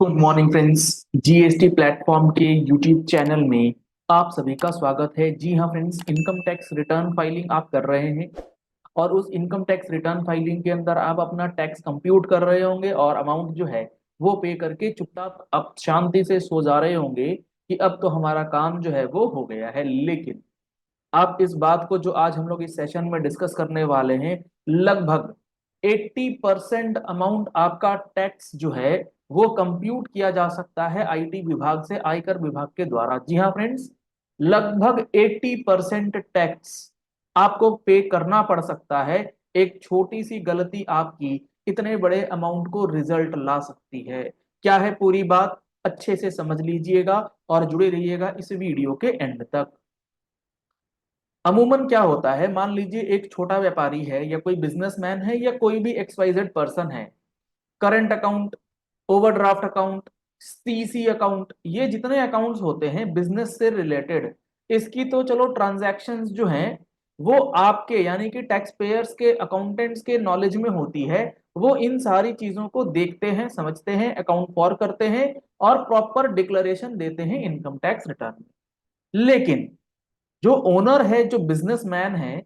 Good morning friends. GST platform के YouTube channel में आप सभी का स्वागत है। जी हाँ friends, income tax return filing आप कर रहे हैं और उस इनकम टैक्स रिटर्न फाइलिंग के अंदर आप अपना टैक्स कंप्यूट कर रहे होंगे और अमाउंट जो है वो पे करके चुपचाप अब शांति से सो जा रहे होंगे कि अब तो हमारा काम जो है वो हो गया है। लेकिन आप इस बात को जो आज हम लोग इस सेशन में डिस्कस करने वाले हैं, लगभग 80% अमाउंट आपका टैक्स जो है वो कंप्यूट किया जा सकता है आईटी विभाग से, आयकर विभाग के द्वारा। जी हाँ फ्रेंड्स, लगभग 80% टैक्स आपको पे करना पड़ सकता है। एक छोटी सी गलती आपकी इतने बड़े अमाउंट को रिजल्ट ला सकती है। क्या है पूरी बात, अच्छे से समझ लीजिएगा और जुड़े रहिएगा इस वीडियो के एंड तक। अमूमन क्या होता है, मान लीजिए एक छोटा व्यापारी है या कोई बिजनेसमैन है या कोई भी एक्सवाइजेड पर्सन है। Current account, overdraft account, CC account, ये जितने अकाउंट्स होते हैं बिजनेस से रिलेटेड, इसकी तो चलो ट्रांजैक्शंस जो हैं वो आपके यानी कि टैक्स पेयर्स के अकाउंटेंट्स के नॉलेज में होती है। वो इन सारी चीजों को देखते हैं, समझते हैं, अकाउंट फॉर करते हैं और प्रॉपर डिक्लेरेशन देते हैं इनकम टैक्स रिटर्न में। लेकिन जो ओनर है, जो बिजनेसमैन है,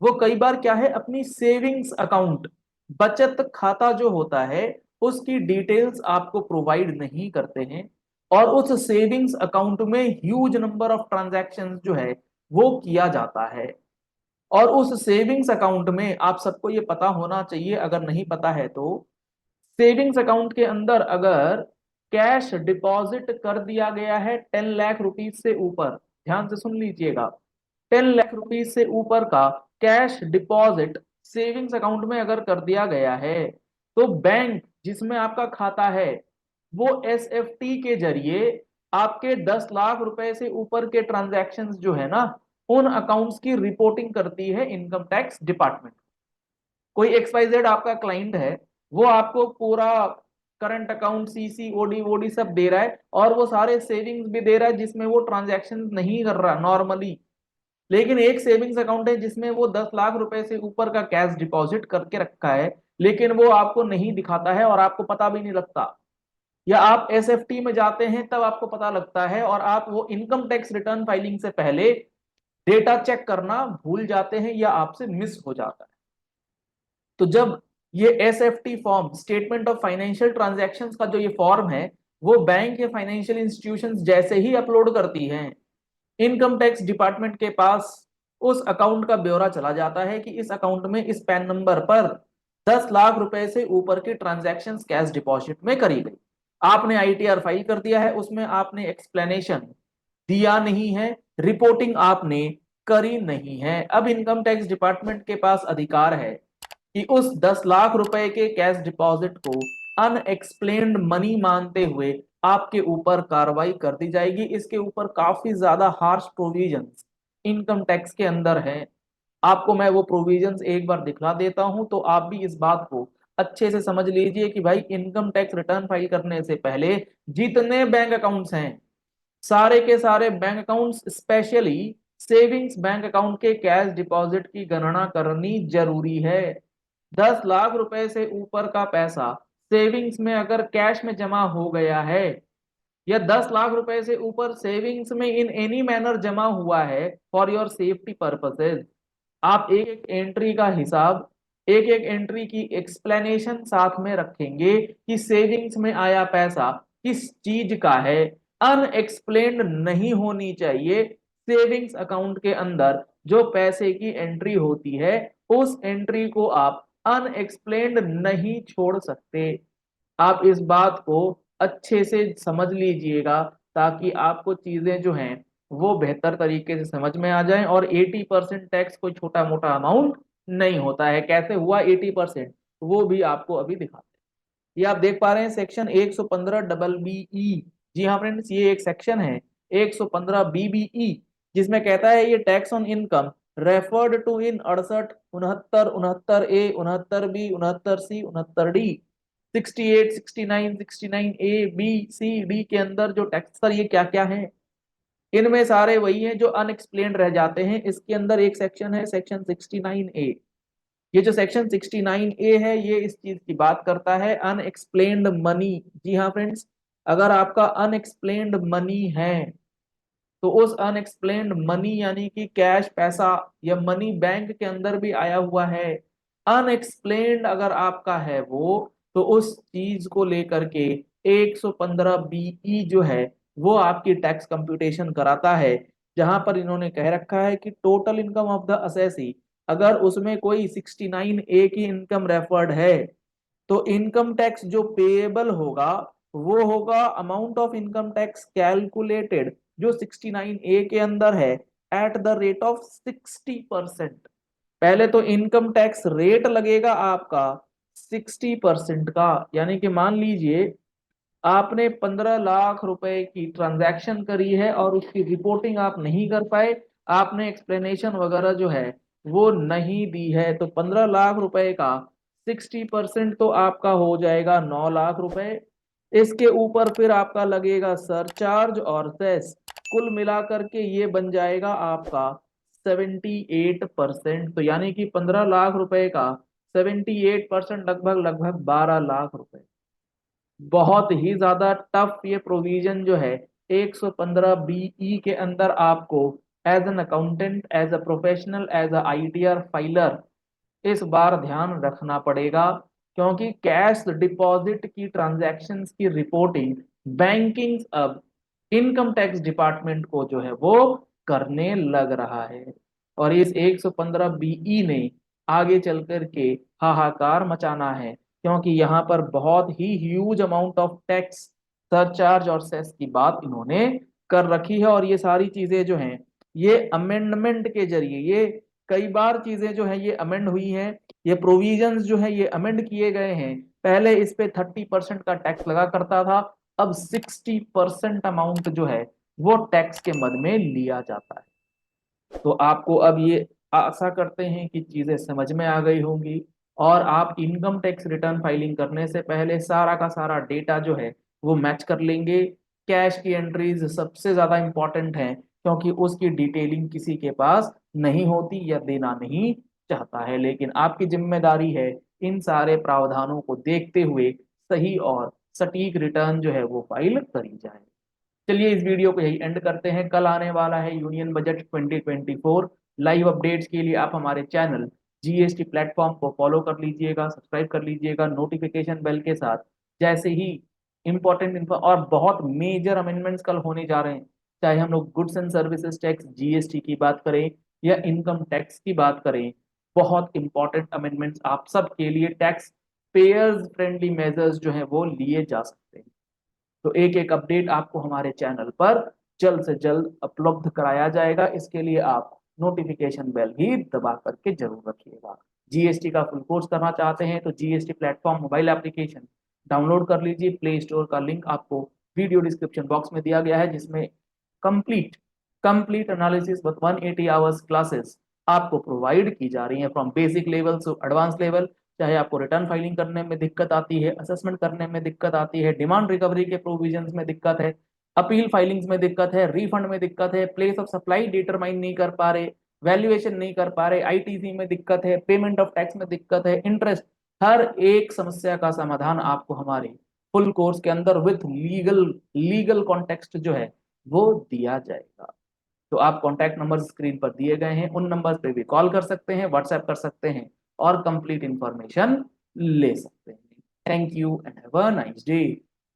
वो कई बार क्या है, अपनी सेविंग्स अकाउंट, बचत खाता जो होता है उसकी डिटेल्स आपको प्रोवाइड नहीं करते हैं और उस सेविंग्स अकाउंट में ह्यूज नंबर ऑफ ट्रांजैक्शंस जो है वो किया जाता है। और उस सेविंग्स अकाउंट में आप सबको ये पता होना चाहिए, अगर नहीं पता है तो, सेविंग्स अकाउंट के अंदर अगर कैश डिपॉजिट कर दिया गया है 10 लाख रुपीज से ऊपर, ध्यान से सुन लीजिएगा, 10 लाख रुपीज से ऊपर का कैश डिपॉजिट सेविंग्स अकाउंट में अगर कर दिया गया है तो बैंक जिसमें आपका खाता है वो एसएफटी के जरिए आपके 10 लाख रुपए से ऊपर के ट्रांजैक्शंस जो है ना, उन अकाउंट्स की रिपोर्टिंग करती है इनकम टैक्स डिपार्टमेंट। कोई एक्सवाइजेड आपका क्लाइंट है, वो आपको पूरा करंट अकाउंट, सीसी, ओडी वोडी सब दे रहा है और वो सारे सेविंग्स भी दे रहा है जिसमें वो ट्रांजैक्शन नहीं कर रहा नॉर्मली। लेकिन एक सेविंग्स अकाउंट है जिसमें वो 10 लाख रुपए से ऊपर का कैश डिपॉजिट करके रखा है, लेकिन वो आपको नहीं दिखाता है और आपको पता भी नहीं लगता। या आप एसएफटी में जाते हैं तब आपको पता लगता है और आप वो इनकम टैक्स रिटर्न फाइलिंग से पहले डेटा चेक करना भूल जाते हैं या आपसे मिस हो जाता है। तो जब ये SFT form, statement of financial transactions का जो ये फॉर्म है, वो बैंक या फाइनेंशियल इंस्टीट्यूशंस जैसे ही अपलोड करती हैं, इनकम टैक्स डिपार्टमेंट के पास उस अकाउंट का ब्यौरा चला जाता है कि इस अकाउंट में इस पैन नंबर पर 10 लाख रुपए से ऊपर की ट्रांजैक्शन कैश डिपॉजिट में करी गई। आपने आईटीआर फाइल कर दिया है, उसमें आपने एक्सप्लेनेशन दिया नहीं है, रिपोर्टिंग आपने करी नहीं है। अब इनकम टैक्स डिपार्टमेंट के पास अधिकार है कि उस 10 लाख रुपए के कैश डिपॉजिट को अनएक्सप्लेन्ड मनी मानते हुए आपके ऊपर कार्रवाई कर दी जाएगी। इसके ऊपर काफी ज्यादा हार्श प्रोविजंस इनकम टैक्स के अंदर हैं। आपको मैं वो प्रोविजंस एक बार दिखला देता हूं तो आप भी इस बात को अच्छे से समझ लीजिए कि भाई इनकम टैक्स रिटर्न फाइल करने से पहले जितने बैंक अकाउंट्स हैं, सारे के सारे bank accounts, specially savings bank account के कैश डिपॉजिट की गणना करनी जरूरी है। 10 लाख रुपए से ऊपर का पैसा सेविंग्स में अगर कैश में जमा हो गया है या 10 लाख रुपए से ऊपर सेविंग्स में इन एनी मैनर जमा हुआ है फॉर योर सेफ्टी पर्पसेज, आप एक एक एंट्री का हिसाब, एक एक एंट्री की एक्सप्लेनेशन साथ में रखेंगे कि सेविंग्स में आया पैसा किस चीज का है। अनएक्सप्लेन्ड नहीं होनी चाहिए। सेविंग्स अकाउंट के अंदर जो पैसे की एंट्री होती है उस एंट्री को आप अनएक्सप्लेन्ड नहीं छोड़ सकते। आप इस बात को अच्छे से समझ लीजिएगा ताकि आपको चीजें जो हैं वो बेहतर तरीके से समझ में आ जाएं। और 80% टैक्स कोई छोटा मोटा अमाउंट नहीं होता है। कैसे हुआ 80%, वो भी आपको अभी दिखाते हैं। ये आप देख पा रहे हैं सेक्शन 115 डबल बी ई। जी हाँ फ्रेंड्स, ये एक सेक्शन है 115 बीबीई, जिसमें कहता है ये tax on income referred to in 68, 69, 69 A, 69 B, 69 C, 69 D, 68, 69, 69 A, B, C, D के अंदर जो टैक्स, सर ये क्या क्या है, इनमें सारे वही हैं जो अनएक्सप्लेन्ड रह जाते हैं। इसके अंदर एक सेक्शन है सेक्शन 69 ए। ये जो सेक्शन 69 ए है ये इस चीज की बात करता है, अनएक्सप्लेन्ड मनी। जी हाँ फ्रेंड्स, अगर आपका अनएक्सप्लेन्ड मनी है तो उस अनएक्सप्लेन्ड मनी यानी कि कैश पैसा या मनी बैंक के अंदर भी आया हुआ है, अनएक्सप्लेन्ड अगर आपका है वो, तो उस चीज को लेकर के 115 बीई जो है वो आपकी टैक्स कंप्यूटेशन कराता है। जहां पर इन्होंने कह रखा है कि total income of the assessee, अगर उसमें कोई 69A की इनकम रेफर्ड है तो इनकम टैक्स जो पेएबल होगा वो होगा amount of income tax calculated जो 69A के अंदर है एट द रेट ऑफ 60%। पहले तो इनकम टैक्स रेट लगेगा आपका 60% का, यानी कि मान लीजिए आपने 15 लाख रुपए की ट्रांजैक्शन करी है और उसकी रिपोर्टिंग आप नहीं कर पाए, आपने एक्सप्लेनेशन वगैरह जो है वो नहीं दी है, तो 15 लाख रुपए का 60% तो आपका हो जाएगा 9 लाख रुपए। इसके ऊपर फिर आपका लगेगा सरचार्ज और सेस, कुल मिलाकर के ये बन जाएगा आपका 78%। तो यानी कि 15 लाख रुपए का 78% लगभग लगभग 12 लाख रुपए। बहुत ही ज्यादा टफ ये प्रोविजन जो है 115 बीई के अंदर आपको as an accountant, as a professional, as a ITR filer इस बार ध्यान रखना पड़ेगा। क्योंकि कैश डिपॉजिट की ट्रांजैक्शंस की रिपोर्टिंग बैंकिंग अब इनकम टैक्स डिपार्टमेंट को जो है वो करने लग रहा है। और इस 115 बीई ने आगे चल कर के हाहाकार मचाना है, क्योंकि यहाँ पर बहुत ही huge amount of tax, surcharge और सेस की बात इन्होंने कर रखी है। और ये सारी चीजें जो हैं ये अमेंडमेंट के जरिए, ये कई बार चीजें जो है ये अमेंड हुई हैं, ये प्रोविजंस जो है ये अमेंड किए गए हैं। पहले इस पे 30% का टैक्स लगा करता था, अब 60% अमाउंट जो है वो टैक्स के मद में लिया जाता है। तो आपको अब ये आशा करते हैं कि चीजें समझ में आ गई होंगी, और आप इनकम टैक्स रिटर्न फाइलिंग करने से पहले सारा का सारा डेटा जो है वो मैच कर लेंगे। कैश की एंट्रीज सबसे ज्यादा इंपॉर्टेंट है, क्योंकि उसकी डिटेलिंग किसी के पास नहीं होती या देना नहीं चाहता है। लेकिन आपकी जिम्मेदारी है इन सारे प्रावधानों को देखते हुए सही और सटीक रिटर्न जो है वो फाइल करी जाए। चलिए इस वीडियो को यही एंड करते हैं। कल आने वाला है यूनियन बजट 2024। लाइव अपडेट्स के लिए आप हमारे चैनल जीएसटी प्लेटफॉर्म को फॉलो कर लीजिएगा, सब्सक्राइब कर लीजिएगा नोटिफिकेशन बेल के साथ। जैसे ही इंपॉर्टेंट इन्फो और बहुत मेजर अमेंडमेंट्स कल होने जा रहे हैं, चाहे हम लोग goods and services tax GST की बात करें या इनकम टैक्स की बात करें, बहुत इंपॉर्टेंट अमेंडमेंट्स आप सब के लिए, टैक्स पेयर्स फ्रेंडली मेजर्स जो है वो लिए जा सकते हैं। तो एक एक अपडेट आपको हमारे चैनल पर जल्द से जल्द उपलब्ध कराया जाएगा। इसके लिए आप नोटिफिकेशन बेल ही दबा करके जरूर रखिएगा। जीएसटी का फुल कोर्स करना चाहते हैं तो GST platform mobile application download कर लीजिए। प्ले स्टोर का लिंक आपको वीडियो डिस्क्रिप्शन बॉक्स में दिया गया है, जिसमें complete complete analysis with 180 hours classes आपको प्रोवाइड की जा रही हैं, from basic level to advance level. चाहे आपको रिटर्न फाइलिंग करने में दिक्कत आती है, असेसमेंट करने में दिक्कत आती है, डिमांड रिकवरी के प्रोविजंस में दिक्कत है, अपील फाइलिंग्स में दिक्कत है, रिफंड में दिक्कत है, प्लेस ऑफ सप्लाई डिटरमाइन नहीं कर पा रहे, वैल्यूएशन नहीं कर पा रहे, आईटीसी में दिक्कत है, पेमेंट ऑफ टैक्स में दिक्कत है, इंटरेस्ट, हर एक समस्या का समाधान आपको हमारे फुल कोर्स के अंदर विथ लीगल लीगल कॉन्टेक्स्ट जो है वो दिया जाएगा। तो आप कॉन्टैक्ट नंबर स्क्रीन पर दिए गए हैं, उन नंबर पे भी कॉल कर सकते हैं, व्हाट्सएप कर सकते हैं और कंप्लीट इंफॉर्मेशन ले सकते हैं। Thank you and have a nice day.